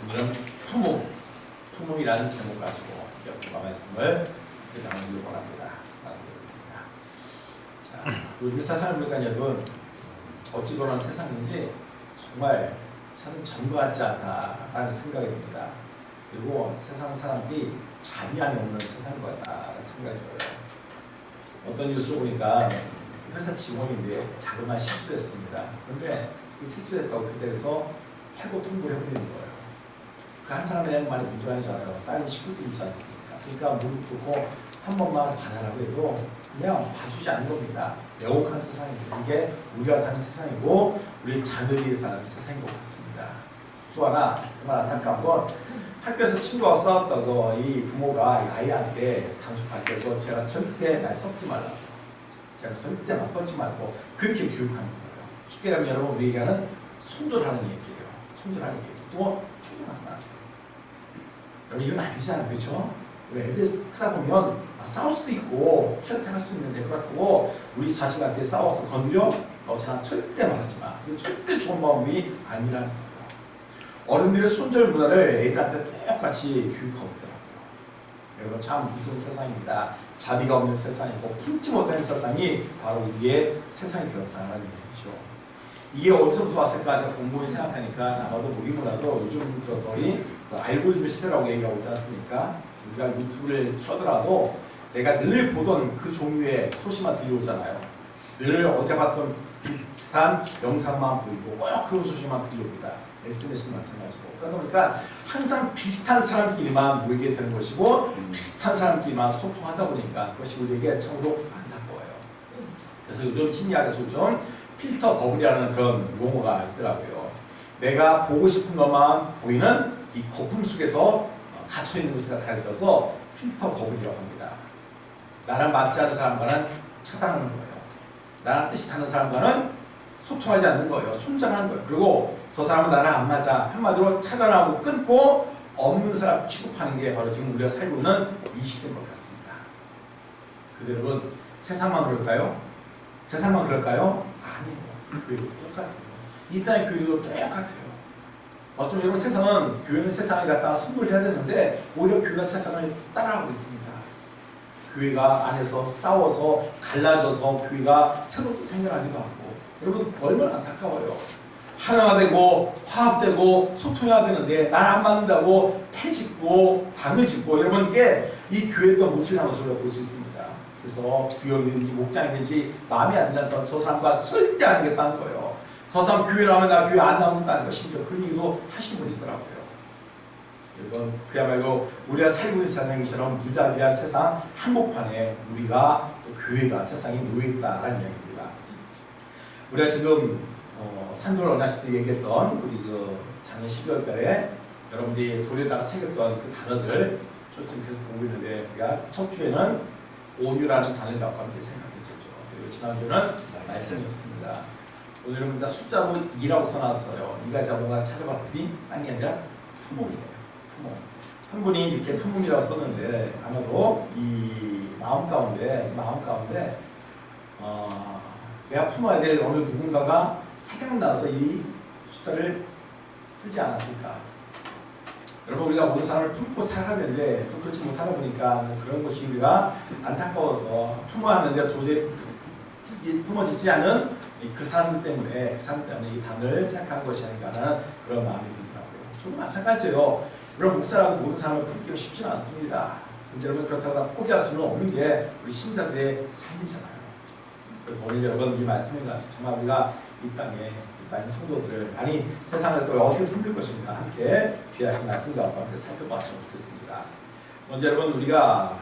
오늘은 품음이라는 제목 가지고 기독교 말씀을 나누려고 합니다. 자, 요즘 세상을 보니까 여러분 어찌 그런 세상인지 정말 세상 전과 같지 않다라는 생각이 듭니다. 그리고 세상 사람들이 자비함이 없는 세상인 것 같다라는 생각이 들어요. 어떤 뉴스를 보니까 회사 직원인데 자그마한 실수했습니다. 그런데 그 실수했다고 그 자리에서 해고 통보를 해버리는 거예요. 그 한 사람의 많이 문제가 아니잖아요. 다른 식구들이 있지 않습니까? 그러니까 무릎 꿇고 한 번만 봐달라고 해도 그냥 봐주지 않는 겁니다. 매혹한 세상입니다. 이게 우리가 사는 세상이고 우리 자녀들이 사는 세상인 것 같습니다. 또 하나 정말 안타까운 건 학교에서 친구와 싸웠다고 이 부모가 이 아이한테 단속할 때도 제가 절대 말 섞지 말라고, 제가 절대 말 섞지 말고 그렇게 교육하는 거예요. 쉽게 하면 여러분 우리 얘기하는 손절하는 얘기예요. 손절하는 얘기. 또 초등학생. 여러분 이건 아니잖아요, 그렇죠? 우리 애들 크다 보면 싸울 수도 있고 피어탈 수 있는데 그렇다고 우리 자식한테 싸워서 건드려? 쟤는 절대 말하지 마. 이건 절대 좋은 마음이 아니라는 거예요. 어른들의 손절 문화를 애들한테 똑같이 교육하고 있더라고요. 여러분 참 무서운 세상입니다. 자비가 없는 세상이고 품지 못하는 세상이 바로 우리의 세상이 되었다는 얘기죠. 이게 어디서부터 왔을까 제가 공부를 생각하니까 아마도 우리 문화도 요즘 들어서 이 알고리즘 시대라고 얘기하고 있지 않습니까? 우리가 유튜브를 켜더라도 내가 늘 보던 그 종류의 소식만 들려오잖아요. 늘 어제 봤던 비슷한 영상만 보이고 꼭 그런 소식만 들려옵니다. SNS도 마찬가지고. 그러다 보니까 항상 비슷한 사람끼리만 모이게 되는 것이고 비슷한 사람끼리만 소통하다 보니까 그것이 우리에게 참으로 안타까워요. 그래서 요즘 심리학에서 좀 필터 버블이라는 그런 용어가 있더라고요. 내가 보고 싶은 것만 보이는 이 거품 속에서 갇혀있는 것을 가리켜서 필터 버블이라고 합니다. 나랑 맞지 않는 사람과는 차단하는 거예요. 나랑 뜻이 다른 사람과는 소통하지 않는 거예요. 손절하는 거예요. 그리고 저 사람은 나랑 안 맞아. 한마디로 차단하고 끊고 없는 사람 취급하는 게 바로 지금 우리가 살고 있는 이 시대인 것 같습니다. 근데 여러분 세상만 그럴까요? 세상만 그럴까요? 아니에요. 교회도 똑같아요. 이 땅의 교회도 똑같아요. 어쩌면 여러분 세상은 교회는 세상에 갖다가 선물해야 되는데 오히려 교회가 세상을 따라가고 있습니다. 교회가 안에서 싸워서 갈라져서 교회가 새롭게 생겨나기도 하고 여러분 얼마나 안타까워요. 하나가 되고 화합되고 소통해야 되는데 나를 안 맞는다고 패짓고 방을 짓고 여러분 이게 이 교회의 모습이라는 것을 볼 수 있습니다. 그래서 구역이든지 목장이든지 마음에 안 든다면 저 사람과 절대 안 하겠다는 거예요. 저 사람 교회를 하면 나 교회 안 나온다는 거 심지어 그런 얘기도 하신 분이 있더라고요. 여러분 그야말로 우리가 살고 있는 세상처럼 무자비한 세상 한복판에 우리가 또 교회가 세상에 놓여있다라는 이야기입니다. 우리가 지금 산돌 언약시 때 얘기했던 우리 그 작년 12월 달에 여러분들이 돌에다가 새겼던 그 단어들 좀 계속 보고 있는데 우리가 첫 주에는 온유라는 단어를 갖고 함께 생각했었죠. 그리고 지난주는 말씀이었습니다. 오늘은 다 숫자로 2라고 써놨어요. 2가 뭔가 찾아봤더니 딴 게 아니라 품음이에요. 품음. 한 분이 이렇게 품음이라고 썼는데 아마도 이 마음 가운데 내가 품어야 될 어느 누군가가 생각나서 이 숫자를 쓰지 않았을까. 여러분 우리가 모든 사람을 품고 살아가는데 또 그렇지 못하다 보니까 그런 것이 우리가 안타까워서 품어왔는데 도저히 품어지지 않은 그 사람들 때문에 이 단어를 생각한 것이 아닌가라는 그런 마음이 들더라고요. 저도 마찬가지예요. 여러분 목사라고 모든 사람을 품기로 쉽지는 않습니다. 근데 여러분 그렇다고 다 포기할 수는 없는 게 우리 신자들의 삶이잖아요. 그래서 오늘 여러분 이 말씀을 가지고 정말 우리가 이 땅의 성도들을 아니 세상을 또 어떻게 품을 것인가 함께 귀하신 말씀과 함께 살펴봤으면 좋겠습니다. 먼저 여러분 우리가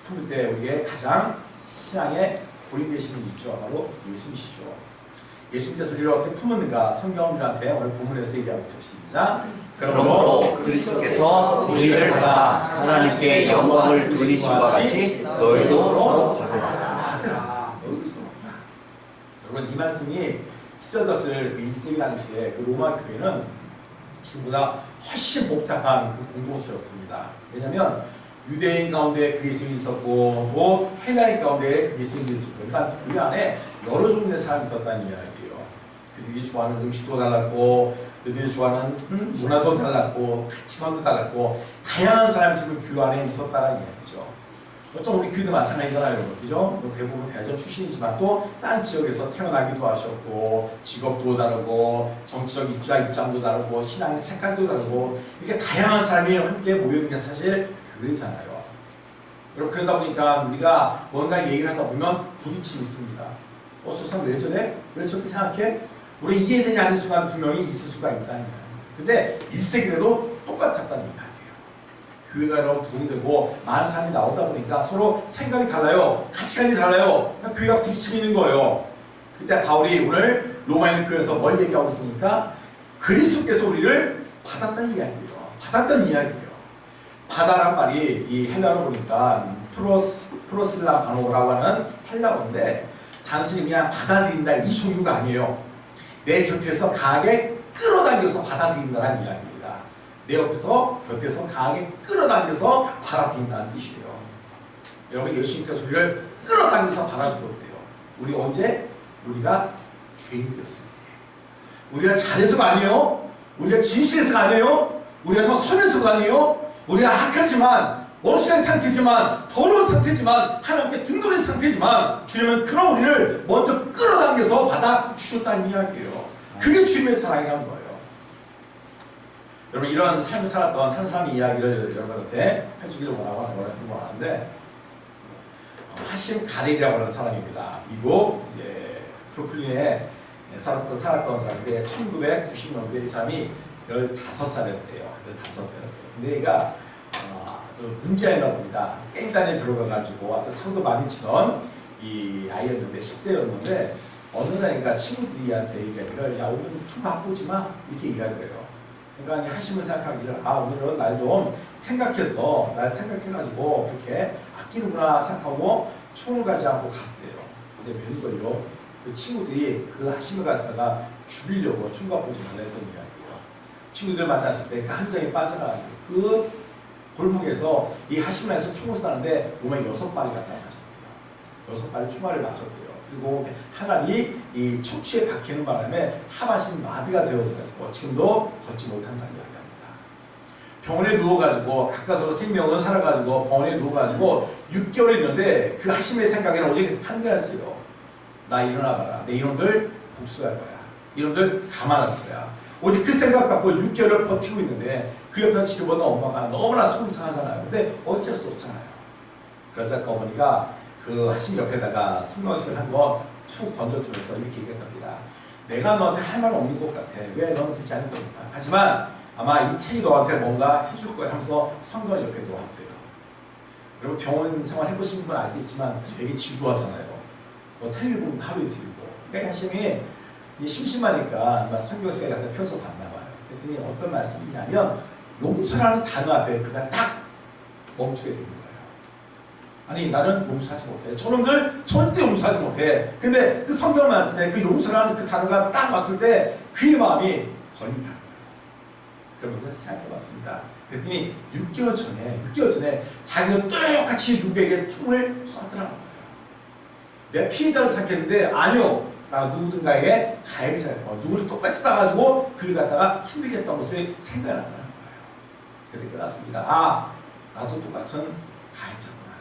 품을 때 우리의 가장 신앙의 본인 되시는 분이 있죠. 바로 예수님이시죠. 예수님께서 우리를 어떻게 품었는가 성경은 우리한테 오늘 본문에서 얘기하고 있죠. 시작. 그러므로 그리스도께서 우리를 받아 하나님께 영광을 돌리심과 같이 너희도 서로 받으라. 너희도 서로 받으라. 여러분 이 말씀이 시저더스를 그 1세기 당시에 그 로마 교회는 지금보다 훨씬 복잡한 그 공동체였습니다. 왜냐하면 유대인 가운데 그리스도인이 있었고 또 헬라인 가운데 그리스도인이 있었고 그러니까 교회 안에 여러 종류의 사람이 있었다는 이야기예요. 그들이 좋아하는 음식도 달랐고 그들이 좋아하는 문화도 달랐고 가치관도 달랐고 다양한 사람이 지금 교회 안에 있었다는 이야기죠. 어쩜 우리 교회도 마찬가지잖아요, 여러분. 그죠? 대부분 대전 출신이지만 또 다른 지역에서 태어나기도 하셨고 직업도 다르고 정치적 입장도 다르고 신앙의 색깔도 다르고 이렇게 다양한 사람이 함께 모여있는 게 사실 교회잖아요. 여러분, 그러다 보니까 우리가 뭔가 얘기를 하다 보면 부딪힘이 있습니다. 저 사람 왜 저래? 왜 저렇게 생각해? 우리 이해되지 않는 순간 분명히 있을 수가 있다는 거예요. 근데 1세기에도 똑같았다는 이야기예요. 교회가 여러분 부흥되고 많은 사람이 나오다 보니까 서로 생각이 달라요. 가치관이 달라요. 교회가 부딪힘이 있는 거예요. 그때 바울이 오늘 로마에 있는 교회에서 뭘 얘기하고 있습니까? 그리스도께서 우리를 받았다는 이야기예요. 받았다는 이야기예요. 바다란 말이 이 헬라어로 보니까 프로슬라바노라고 하는 헬라어인데 단순히 그냥 받아들인다 이 종류가 아니에요. 내 곁에서 강하게 끌어당겨서 받아들인다는 이야기입니다. 내 곁에서 강하게 끌어당겨서 받아들인다는 뜻이에요. 여러분, 예수님께서 우리를 끌어당겨서 받아주셨대요. 우리 언제? 우리가 죄인 되었을 때. 우리가 잘해서가 아니에요. 우리가 진실해서가 아니에요. 우리가 정말 선해서가 아니에요. 우리가 악하지만 원수의 상태지만 더러운 상태지만 하나님께 등돌인 상태지만 주님은 그런 우리를 먼저 끌어당겨서 받아주셨다는 이야기예요. 그게 주님의 사랑이라는 거예요. 여러분, 이런 삶을 살았던 한 사람의 이야기를 여러분한테 해주기를 원하는데 하심 가렐이라고 하는 사람입니다. 미국 브루클린에 살았던 사람인데 1990년도에 이 사람이 15살이었대요. 15살이었대요. 근데 얘가 문제였나 봅니다. 깽단에 들어가가지고 아주 사고도 많이 치던 이 아이였는데 10대였는데 어느 날인가 친구들이 한테 얘기하기를 야, 오늘 좀 바꾸지 마 이렇게 얘기하는 거예요. 그러니까 하심을 생각하기를 오늘은 날 좀 생각해서 날 생각해가지고 이렇게 아끼는구나 생각하고 총을 가지 않고 갔대요. 근데 웬걸요? 그 친구들이 그 하심을 갖다가 죽이려고 총과 보지 말라 했던 이야기예요. 친구들 만났을 때 그 함정에 빠져가지고 그 골목에서 이 하심에서 총을 쏘는데 몸에 6발이 갖다 맞았대요. 6발이 총알을 맞았대요. 그리고 하나니 이 척추에 박히는 바람에 하반신 마비가 되어가지고 지금도 걷지 못한다는 이야기합니다. 병원에 누워가지고 가까스로 생명은 살아가지고 병원에 누워가지고 6개월 있는데 그 하심의 생각에는 오직 한 가지요. 나 일어나봐라. 내 이놈들 복수할 거야. 이놈들 감안할 거야. 오직 그 생각 갖고 6개월을 버티고 있는데 그 옆에 지켜보던 엄마가 너무나 속이 상하잖아요. 근데 어쩔 수 없잖아요. 그러자 그 어머니가 그 하심 옆에다가 성경책을 한번 툭 던져주면서 이렇게 얘기했답니다. 내가 너한테 할 말 없는 것 같아. 왜 너는 듣지 않을 거니까. 하지만 아마 이 책이 너한테 뭔가 해줄 거야 하면서 성경을 옆에 놓았대요. 여러분, 병원 생활 해보신 분은 알겠지만 되게 지루하잖아요. 텔레비 보면 하루에 들고. 그러니까 하심이 심심하니까 아마 성경책을 갖다 펴서 봤나 봐요. 그랬더니 어떤 말씀이냐면 용서라는 단어 앞에 그가 딱 멈추게 되는 거예요. 아니, 나는 용서하지 못해. 저놈들 절대 용서하지 못해. 근데 그 성경 말씀에 그 용서라는 그 단어가 딱 왔을 때 그의 마음이 걸리는 거예요. 그러면서 생각해봤습니다. 그랬더니 6개월 전에 자기가 똑같이 누구에게 총을 쐈더라는 거예요. 내가 피해자를 생각했는데 아니요. 나 누구든가에게 가해자, 누구를 똑같이 쏴가지고 그를 갖다가 힘들게 했던 것을 생각이 났다는 거예요. 그때 깨닫습니다. 나도 똑같은 가해자구나.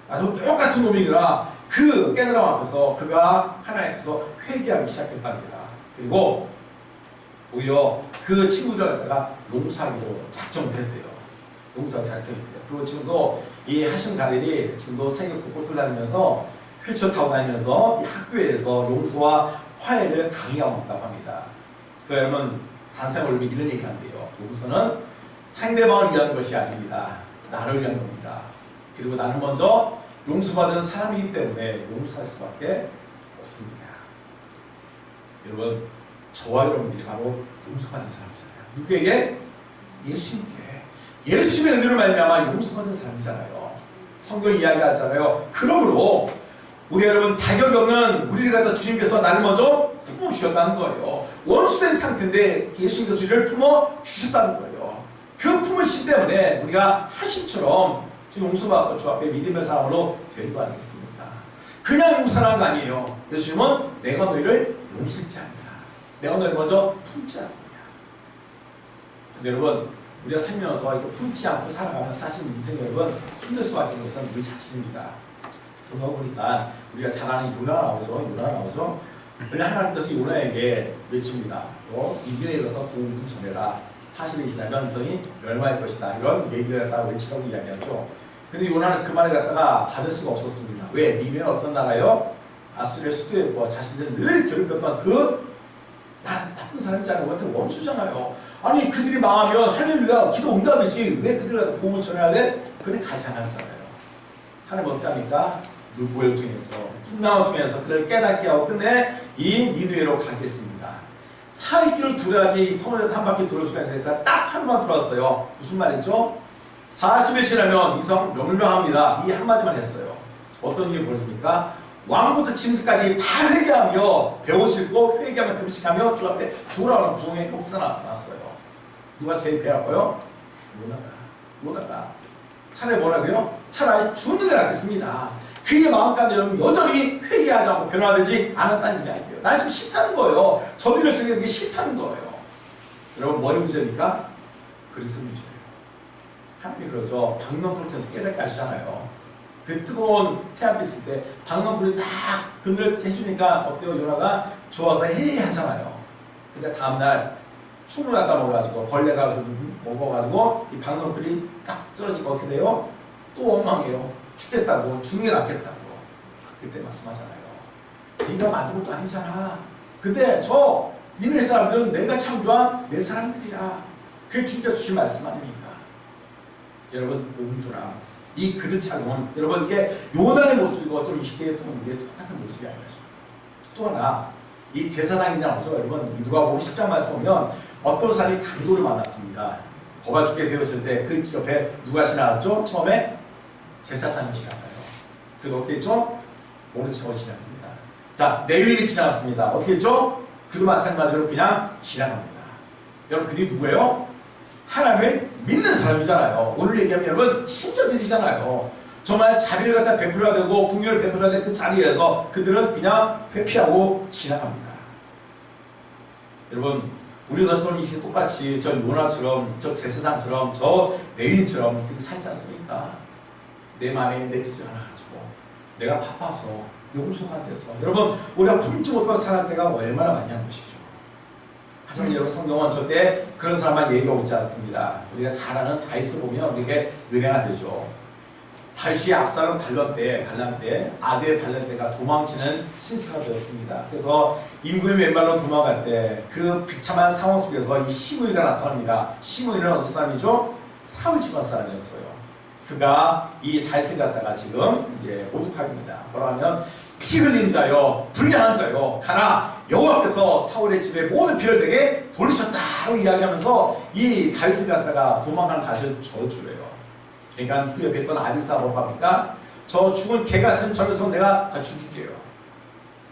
나도 똑같은 놈이구나. 그 깨달음 앞에서 그가 하나님 앞에서 회개하기 시작했답니다. 그리고 오히려 그 친구들 갖다가 용서하기로 작정을 했대요. 용서하기 작정했대요. 그리고 지금도 이 하심 가렐이 지금도 세계 곳곳을 다니면서 휠체어 타고 다니면서 이 학교에서 용서와 화해를 강의하고 있다고 합니다. 그러니까 여러분, 단상을 올리면 이런 얘기를 한대요. 용서는 상대방을 위한 것이 아닙니다. 나를 위한 겁니다. 그리고 나는 먼저 용서받은 사람이기 때문에 용서할 수밖에 없습니다. 여러분, 저와 여러분들이 바로 용서받은 사람이잖아요. 누구에게? 예수님께. 예수님의 은혜로 말미암아 용서받은 사람이잖아요. 성경 이야기하잖아요. 그러므로 우리 여러분, 자격이 없는 우리를 갖다 주님께서 나를 먼저 품어주셨다는 거예요. 원수된 상태인데 예수님께서 우리를 품어주셨다는 거예요. 그 품으심 때문에 우리가 하심처럼 용서받고 주 앞에 믿음의 사람으로 될 거 아니겠습니까? 그냥 용서하는 거 아니에요. 예수님은 내가 너희를 용서했지 않느냐. 내가 너희를 먼저 품지 않느냐. 근데 여러분 우리가 살면서 이렇게 품지 않고 살아가면 사실 인생 여러분 힘들 수밖에 없는 것은 우리 자신입니다. 그러다 보니까 우리가 잘 아는 요나가 나오죠. 원래 하나님께서 요나에게 외칩니다. 니느웨에 가서 복음을 전해라. 40일이 지나면 이성이 멸망할 것이다. 이런 얘기를 갖다가 외치라고 이야기하죠. 근데 요나는 그 말을 갖다가 받을 수가 없었습니다. 왜? 니느웨는 어떤 나라요? 아수르의 수도였고 자신들 늘 괴롭혔던 그 나쁜 사람이잖아요. 그한테 원수잖아요. 아니 그들이 망하면 할렐루야 기도 응답이지 왜 그들 갖다 복음을 전해야 돼? 그래 가지 않았잖아요. 하나님 어떻게 합니까? 누구를 통해서 풍랑을 통해서 그를 깨닫게 하고 끝내 이 니느웨로 가겠습니다. 살길을 돌아야지 성을 한 바퀴 돌을 수가 있으니까 딱 하루만 돌았어요. 무슨 말이죠? 40일 지나면 이 성 멸망합니다. 이 한마디만 했어요. 어떤 일이 벌어집니까? 왕부터 짐승까지 다 회개하며 배옷을 입고 회개하며 금식하며 주 앞에 돌아오는 부흥의 역사가 나타났어요. 누가 제일 배 아파요? 요나가. 차라리 뭐라고요? 차라리 죽는 게 낫겠습니다. 그의 마음가짐 여러분 여전히 회개하지 않고 변화되지 않았다는 이야기예요. 난 지금 싫다는 거예요. 저들을 쓰는 게 싫다는 거예요. 여러분 뭐의 문제입니까? 그리스도 문제예요. 하나님이 그러죠. 박농불 통해서 깨닫게 하시잖아요. 그 뜨거운 태양빛 있을 때 박농불이 딱 그늘을 해주니까 어때요? 요나가 좋아서 해하잖아요. 근데 다음날 충을 갖다 먹어가지고 벌레가 가서 먹어가지고 이 박농불이 딱 쓰러지고 어떻게 돼요? 또 원망해요. 죽겠다고 죽는 게 낫겠다고 그때 말씀하잖아요. 네가 만든 것도 아니잖아. 근데 저 니네 사람들은 내가 창조한 내 사람들이라. 그게 주님께서 주신 말씀 아닙니까? 여러분 용조랑 이 그릇 착용은 여러분 이게 요나의 모습이고 좀 이 시대의 또 우리의 똑같은 모습이 아닌가 싶어요. 또 하나 이 제사장이 나오죠. 여러분 누가복음 10장 말씀 보면 어떤 사람이 강도를 만났습니다. 거가 죽게 되었을 때 그 옆에 누가 지나갔죠? 처음에 제사장이 지나가요. 그래도 어떻게 했죠? 모른 척 지나갑니다. 자, 레위인이 지나갔습니다. 어떻게 했죠? 그도 마찬가지로 그냥 지나갑니다. 여러분 그들이 누구예요? 하나님을 믿는 사람이잖아요. 오늘 얘기하면 여러분 신자들이잖아요. 정말 자비를 갖다 베풀어야 되고 궁유를 베풀어야 될 그 자리에서 그들은 그냥 회피하고 지나갑니다. 여러분 우리가 좀 이제 똑같이 저 요나처럼 저 제사장처럼 저 레위인처럼 그렇게 살지 않습니까? 내 마음에 내키지 않아가지고 내가 바빠서 용서가 안 돼서 여러분 우리가 품지 못하고 살아갈 때가 얼마나 많냐는 것이죠. 하지만 여러분 성경은 절대 그런 사람만 얘기가 오지 않습니다. 우리가 잘 아는 다윗을 보면 우리에게 은혜가 되죠. 다윗이 압살롬 반란 때 아들 반란 때가 도망치는 신세가 되었습니다. 그래서 임금이 왼발로 도망갈 때 그 비참한 상황 속에서 이 시므이가 나타납니다. 시므이는 어떤 사람이죠? 사울 집안 사람이었어요. 그가 이 다윗을 갖다가 지금 이제 모독합니다. 뭐라 하면 피 흘린 자여 불량한 자여 가라 여호와께서 사울의 집에 모든 피를 내게 돌리셨다고 이야기하면서 이 다윗을 갖다가 도망가는 다윗을 저주해요. 그러니까 그 옆에 있던 아비스가 뭐라고 합니까? 저 죽은 개 같은 저 녀석 내가 다 죽일게요.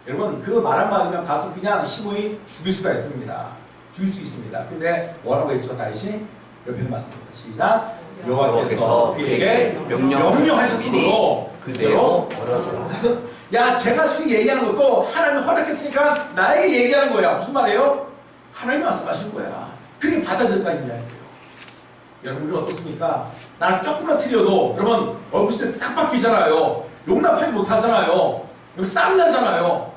여러분 그 말 한마디면 가서 그냥 시므이 죽일 수가 있습니다. 죽일 수 있습니다. 근데 뭐라고 했죠 다윗이? 옆에 말씀드립니다. 시작. 여호와께서 그에게 명령하셨으므로 그대로 벌어져라. 야 제가 지금 얘기하는 것도 하나님이 허락했으니까 나에게 얘기하는 거야. 무슨 말이에요? 하나님이 말씀하신 거야. 그게 받아들였다는 이야기예요. 여러분 우리 어떻습니까? 나는 조금만 틀려도 여러분 얼굴 싹 바뀌잖아요. 용납하지 못하잖아요. 여기 쌈나잖아요.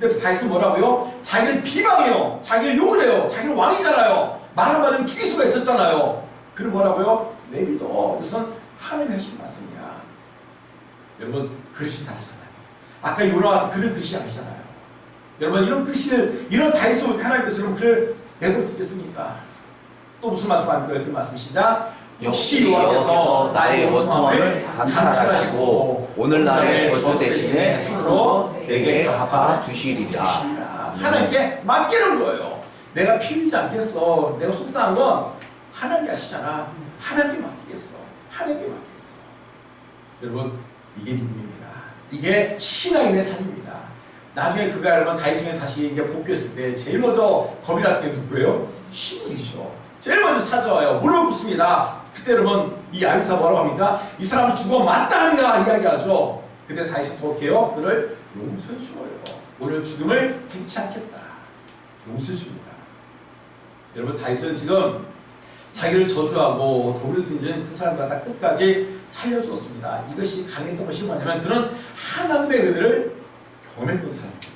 근데 다윗은 뭐라고요? 자기를 비방해요. 자기를 욕을 해요. 자기는 왕이잖아요. 말 한마디면 죽일 수가 있었잖아요. 그럼 뭐라고요? 내비도 이것은 하나님이 하신 말씀이야. 여러분 그릇이 다르잖아요. 아까 요나 같은 그런 그릇이 아니잖아요. 여러분 이런 그릇을 이런 다윗을 하나님께서 그럼 그를 내버려 두겠습니까? 또 무슨 말씀합니까? 이렇게 말씀 시작. 역시 여호와께서 나의 원통함을 감찰하시고 오늘날의 저주 대신에 손으로 내게 갚아 주시리라. 하나님께 맡기는 거예요. 내가 피 흘리지 않겠어. 내가 속상한 건 하나님이 하시잖아. 하나님께 맡기겠어. 하나님께 맡기겠어. 여러분 이게 믿음입니다. 이게 신앙인의 삶입니다. 나중에 그가 여러분 다윗에게 다시 이제 복귀했을 때 제일 먼저 겁이 났던 게 누구예요? 시므이죠. 제일 먼저 찾아와요. 물어붙습니다. 그때 여러분 이 아비스가 뭐라고 합니까? 이 사람은 죽어 마땅합니다 이야기하죠. 그때 다윗이 어떻게 해요? 그를 용서해 주어요. 오늘 죽음을 행치 않겠다. 용서해 줍니다. 여러분 다윗은 지금 자기를 저주하고 독을 던진 그 사람을 갖다 끝까지 살려주었습니다. 이것이 가능했던 것이 뭐냐면 그는 하나님의 은혜를 경험했던 사람입니다.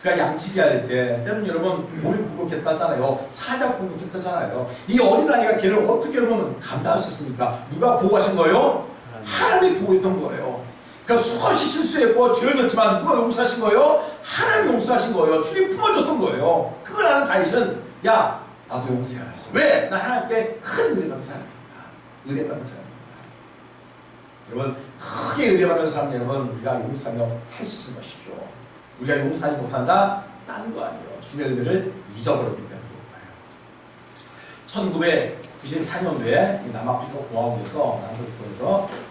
그가 양치기 할 때 때는 여러분 몸이 공격했다잖아요. 사자 공격했다잖아요. 이 어린아이가 걔를 어떻게 여러분 감당할 수 있습니까? 누가 보호하신 거예요? 하나님이 보호했던 거예요. 그러니까 수없이 실수했고 죄를 졌지만 누가 용서하신 거예요? 하나님이 용서하신 거예요. 주님 품어줬던 거예요. 그걸 아는 다윗은 야 나도 용서해야지. 왜? 나 하나님께 큰 은혜 받는 사람이니까. 은혜 받는 사람이니까. 여러분 크게 은혜 받는 사람 여러분 우리가 용서하며 살 수 있는 것이죠. 우리가 용서하지 못한다? 딴 거 아니에요. 주님의 은혜를 잊어버렸기 때문에 그런 거예요. 1994년도에 남아프리카 공화국에서 남북권에서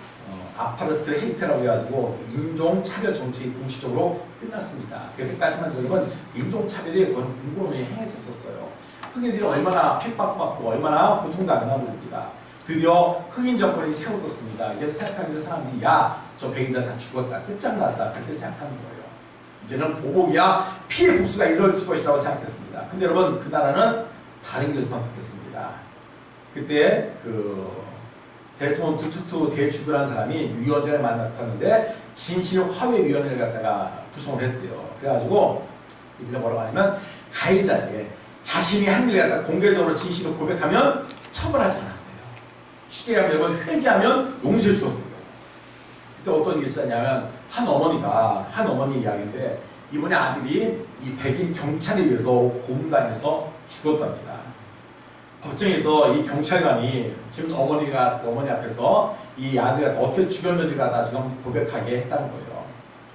아파르트 헤이트라고 해가지고 인종차별 정책이 공식적으로 끝났습니다. 그때까지만 여러분 인종차별이 거의 공공연히 행해졌었어요. 흑인들이 얼마나 핍박받고 얼마나 고통당했나 모릅니다. 드디어 흑인 정권이 세워졌습니다. 이제 생각하기를 사람들이 야, 저 백인들 다 죽었다, 끝장났다 그렇게 생각하는 거예요. 이제는 보복이야 피해 복수가 이루어질 것이라고 생각했습니다. 근데 여러분 그 나라는 다른 길을 선택했습니다. 그때 데스몬드 투투 대주교라는 사람이 위원장을 만났다는데 진실화해위원회를 갖다가 구성을 했대요. 그래가지고 이들이 뭐라고 하냐면 가해자에게 자신이 한 일을 갖다 공개적으로 진실을 고백하면 처벌하지 않았대요. 쉽게 얘기하면 회개하면 용서해 주었대요. 그때 어떤 일이 있었냐면 한 어머니 이야기인데 이번에 아들이 이 백인 경찰에 의해서 고문당해서 죽었답니다. 법정에서 이 경찰관이 지금 어머니가 그 어머니 앞에서 이 아들이 어떻게 죽였는지가 다 지금 고백하게 했다는 거예요.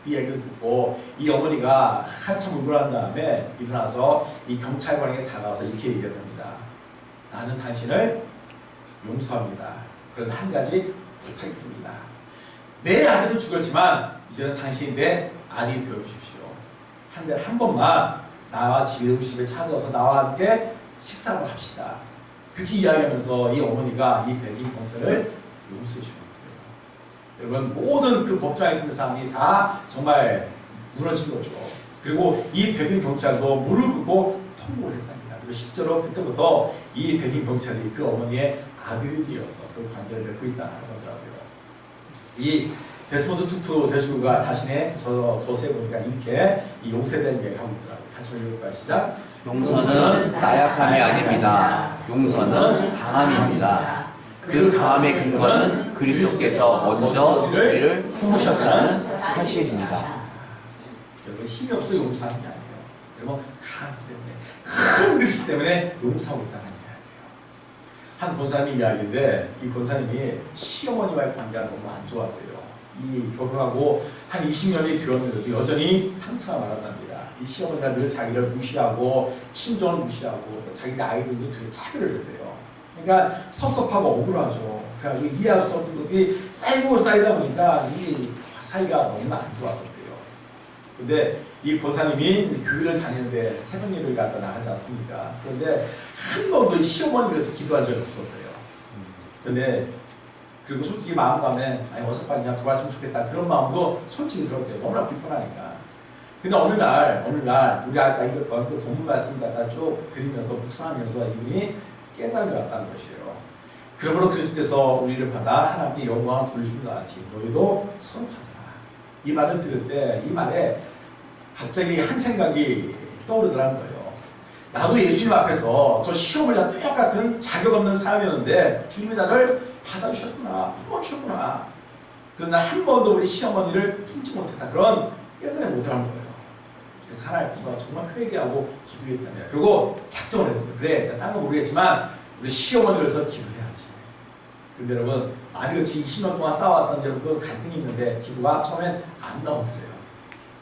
그 얘기를 듣고 이 어머니가 한참 울고 난 다음에 일어나서 이 경찰관에게 다가와서 이렇게 얘기했답니다. 나는 당신을 용서합니다. 그런데 한 가지 부탁했습니다. 내 아들은 죽었지만 이제는 당신이 내 아들이 되어주십시오. 한 달에 한 번만 나와 우리 집에 찾아와서 나와 함께 식사를 합시다. 그렇게 이야기하면서 이 어머니가 이 백인 경찰을 용서해 주는 거예요. 여러분 모든 그 법정에 있는 사람이 다 정말 무너진 거죠. 그리고 이 백인 경찰도 무릎 꿇고 통보를 했답니다. 그리고 실제로 그때부터 이 백인 경찰이 그 어머니의 아들이 되어서 그 관계를 맺고 있다고 하더라고요. 이 데스몬드 투투 대주교가 자신의 저서에 보니까 이렇게 이 용서에 대한 얘기를 하고 있더라고요. 같이 한번 읽어볼까요? 시작. 용서는 나약함이 아닙니다. 용서는 강함입니다. 그 강함의 근거는 그리스도께서 먼저 우리를 품으셨다는 사실입니다. 여러분 힘이 없어 용서하는 게 아니에요. 여러분 강하기 때문에 큰 그리스도 때문에 용서하고 있다는 이야기예요. 한 권사님의 이야기인데 이 권사님이 시어머니와의 관계가 너무 안 좋았대요. 이 결혼하고 한 20년이 되었는데도 여전히 상처가 많았답니다. 이 시어머니가 늘 자기를 무시하고 친정을 무시하고 자기 아이들도 되게 차별을 했대요. 그러니까 섭섭하고 억울하죠. 그래가지고 이해할 수 없는 것들이 쌓이고 쌓이다 보니까 이 사이가 너무나 안 좋았었대요. 근데 이 권사님이 교회를 다니는데 새벽 예배를 갖다 나가지 않습니까? 그런데 한 번도 시어머니 위해서 기도한 적이 없었대요. 근데 그리고 솔직히 마음감에 어서 빨리 그냥 돌아왔으면 좋겠다 그런 마음도 솔직히 들었대요. 너무나 불편하니까. 근데 어느 날 우리 아까 읽었던 그 본문 말씀 갖다 쭉 드리면서 묵상하면서 이분이 깨달음이 왔다는 것이에요. 그러므로 그리스도께서 우리를 받아 하나님께 영광을 돌리신 것 같이 너희도 서로 받아라. 이 말을 들을 때 이 말에 갑자기 한 생각이 떠오르더라는 거예요. 나도 예수님 앞에서 저 시험을 똑같은 자격 없는 사람이었는데 주님이 나를 받아주셨구나, 품어주셨구나. 그러나 한 번도 우리 시어머니를 품지 못했다. 그런 깨달음이 오더라는 거예요. 그래서 하나님 앞에서 정말 회개하고 기도했다며. 그리고 작정을 했대요. 그래, 딴 건 모르겠지만 우리 시어머니를 위해서 기도해야지. 근데 여러분, 아니같이 20년 동안 싸워왔던 그 갈등이 있는데 기도가 처음엔 안 나오더래요.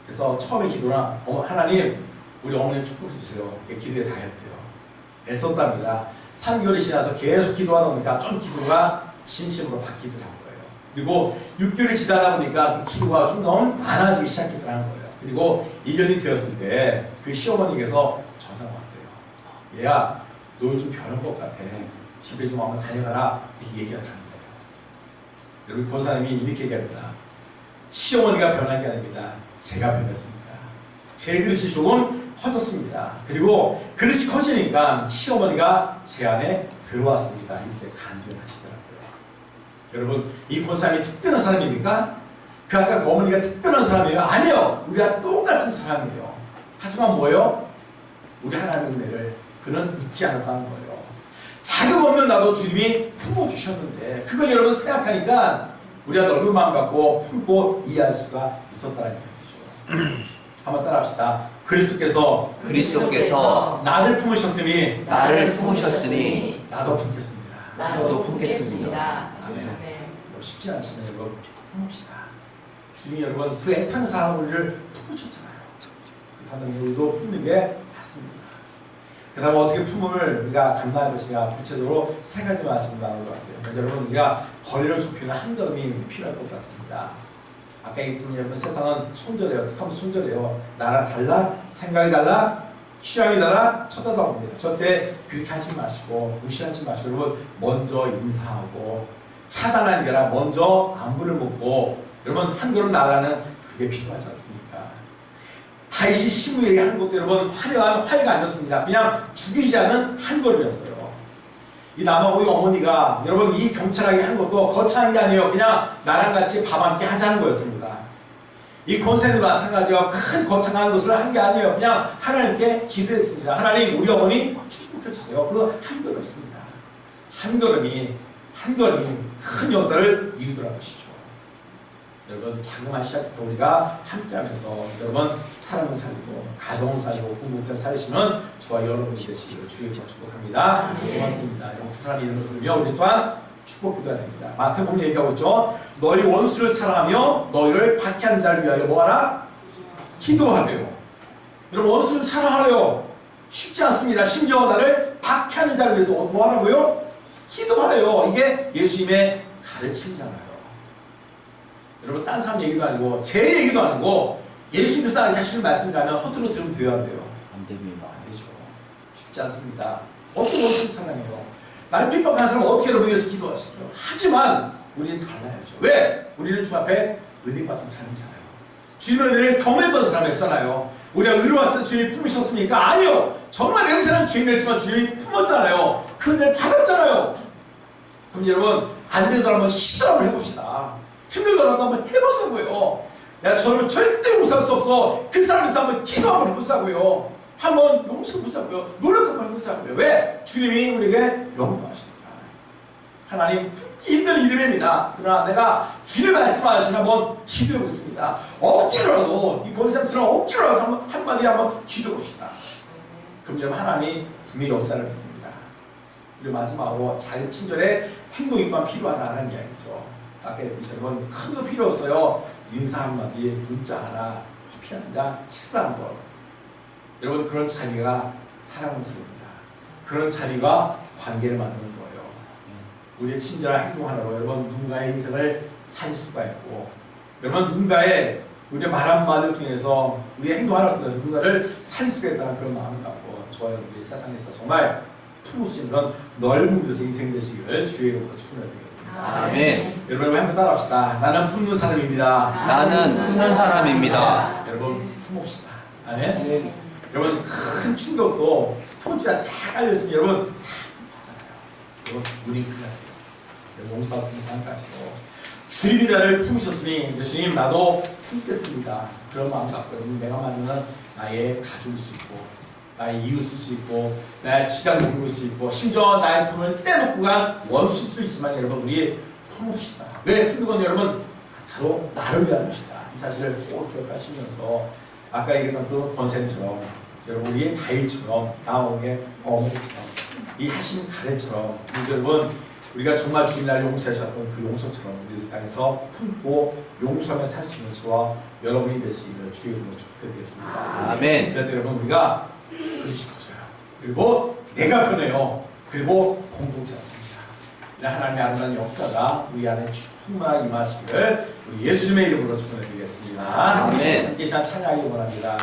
그래서 처음에 기도나 하나님, 우리 어머니 축복해 주세요. 기도에 다 했대요. 애썼답니다. 3개월이 지나서 계속 기도하다 보니까 좀 기도가 진심으로 바뀌더라는 거예요. 그리고 6개월이 지나다 보니까 그 기도가 좀 너무 많아지기 시작했더라는 거예요. 그리고 2년이 되었을 때 그 시어머니께서 전화가 왔대요. 얘야, 너 요즘 변한 것 같아. 집에 좀 한번 다녀가라. 이렇게 얘기하더라는 거예요. 여러분, 권사님이 이렇게 얘기합니다. 시어머니가 변한 게 아닙니다. 제가 변했습니다. 제 그릇이 조금 커졌습니다. 그리고 그릇이 커지니까 시어머니가 제 안에 들어왔습니다. 이렇게 간증하시더라고요. 여러분, 이 권사님이 특별한 사람입니까? 그 아까 어머니가 특별한 사람이에요? 아니요. 우리가 똑같은 사람이에요. 하지만 뭐예요? 우리 하나님의 은혜를 그는 잊지 않았다는 거예요. 자격 없는 나도 주님이 품어주셨는데 그걸 여러분 생각하니까 우리가 넓은 마음 갖고 품고 이해할 수가 있었다는 얘기죠. 한번 따라합시다. 그리스도께서 나를 품으셨으니 나도 품겠습니다. 나도 품겠습니다. 아멘. 쉽지 않지만 여러분 품읍시다. 주님이 여러분 그 애타는 사랑을 우리를 품으셨잖아요. 그렇다면 우리도 품는 게 맞습니다. 그 다음에 어떻게 품음을 우리가 감당할 것인가 구체적으로 세 가지 말씀을 나눌 것 같아요. 먼저 여러분 우리가 거리를 좁히는 한 걸음이 필요할 것 같습니다. 아까 얘기했던 여러분 세상은 손절해요. 어떻게 하면 손절해요. 나랑 달라, 생각이 달라, 취향이 달라 쳐다봅니다. 절대 그렇게 하지 마시고 무시하지 마시고 여러분 먼저 인사하고 차단하는 게 아니라 먼저 안부를 묻고 여러분 한 걸음 나가는 그게 필요하지 않습니까? 다윗이 시므에게 한 것도 여러분 화려한 화해가 아니었습니다. 그냥 죽이지 않은 한 걸음이었어요. 이 남아공의 어머니가 여러분 이 경찰에게 한 것도 거창한 게 아니에요. 그냥 나랑 같이 밥 함께 하자는 거였습니다. 이 권세도 마찬가지로 큰 거창한 것을 한 게 아니에요. 그냥 하나님께 기도했습니다. 하나님 우리 어머니 축복해주세요. 그 한 걸음입니다. 한 걸음이 큰 역사를 이루더라는 것이죠. 여러분 자그마한 시작부터 우리가 함께하면서 여러분 사람을 살리고 가정을 살리고 공동체 살리시면 저와 여러분이 되시기를 주의 축복합니다. 두 번째입니다. 여러분 그 사람 이름을 부르며 우리 또한 축복 기도해야 됩니다. 마태복음 얘기하고 있죠. 너희 원수를 사랑하며 너희를 박해하는 자를 위하여 뭐하라? 기도하래요. 여러분 원수를 사랑하래요. 쉽지 않습니다. 심지어 나를 박해하는 자를 위해서 뭐하라고요? 기도하래요. 이게 예수님의 가르침이잖아요. 여러분 딴 사람 얘기도 아니고 제 얘기도 아니고 예수님께서 하시는 말씀이라면 허투루 들으면 돼야 돼요. 안 됩니다. 안 되죠. 쉽지 않습니다. 어떤 원수를 사랑해요? 날 핍박하는 사람은 어떻게 여러분 위해서 기도하시죠? 하지만 우리는 달라야죠. 왜? 우리는 주 앞에 은혜받은 사람이잖아요. 주님의 은혜를 경험했던 사람이었잖아요. 우리가 의로웠을 때 주님이 품으셨습니까? 아니요. 정말 냄새나는 주님이었지만 주님이 품었잖아요. 그 은혜를 받았잖아요. 그럼 여러분 안 되더라도 한번 시도를 한번 해봅시다. 힘들더라도 한번 해보자고요. 내가 저를 절대 용서할 수 없어. 그 사람에서 한번 기도 한번 해보자고요. 한번 용서해보자고요. 노력 한번 해보자고요. 왜? 주님이 우리에게 명령하시니까. 하나님 품기 힘든 이름입니다. 그러나 내가 주님 말씀하시는 한번 기도해보겠습니다. 억지로라도 이 권사님처럼 억지로라도 한마디 한번 기도해봅시다. 그럼 여러분 하나님이 분명히 역사를 했습니다. 그리고 마지막으로 자기 친절의 행동이 또한 필요하다는 이야기죠. 아까 얘기했듯이 여러분 큰 거 필요 없어요. 인사 한마디, 문자 하나, 커피 한 잔, 식사 한 번. 여러분 그런 자리가 사랑스럽습니다. 그런 자리가 관계를 만드는 거예요. 우리의 친절한 행동 하나로 여러분 누군가의 인생을 살릴 수가 있고 여러분 누군가의 우리의 말 한마디를 통해서 우리의 행동 하나를 통해서 누군가를 살릴 수가 있다는 그런 마음을 갖고 저와 여러분들이 세상에서 정말 품을 수 있는 넓은 그릇의 인생 되시기를 주의 이름으로 축원드리겠습니다. 아멘. 여러분 한번 따라합시다. 나는 품는 사람입니다. 나는 품는 사람입니다. 여러분 품읍시다. 아멘. 여러분 큰 충격도 스폰지가 쫙 깔려있으면 여러분 다 품잖아요. 여러분 눈이 크게 돼요. 용서할 수 있는 사람까지도 주님이 나를 품으셨으니 예수님 나도 품겠습니다. 그런 마음 갖고 여러분 내가 만나는 나의 가족일 수 있고 나의 이웃일 수 있고 나의 직장 동료일 수 있고 심지어 나의 돈을 떼놓고 간 원수일 수 있지만 여러분 우리 품읍시다. 왜 품는 건 여러분 바로 나를 위한 것이다. 이 사실을 꼭 기억하시면서 아까 얘기했던 그 권세처럼 여러분 우리 다윗처럼 나오게 어머니처럼 이 하신 가래처럼 여러분 우리가 정말 주님 날 용서하셨던 그 용서처럼 우리를 향해서 품고 용서하며 살 수 있는 저와 여러분이 되시기를 주의 이름으로 축복드리겠습니다. 아멘. 그럴 때 여러분 우리가 그릇이 커져요. 그리고 내가 편해요. 그리고 공동체가 삽니다. 이런 하나님의 아름다운 역사가 우리 안에 충만하게 임하시기를 우리 예수님의 이름으로 축원드리겠습니다. 아멘. 이 시간 찬양하기 원합니다.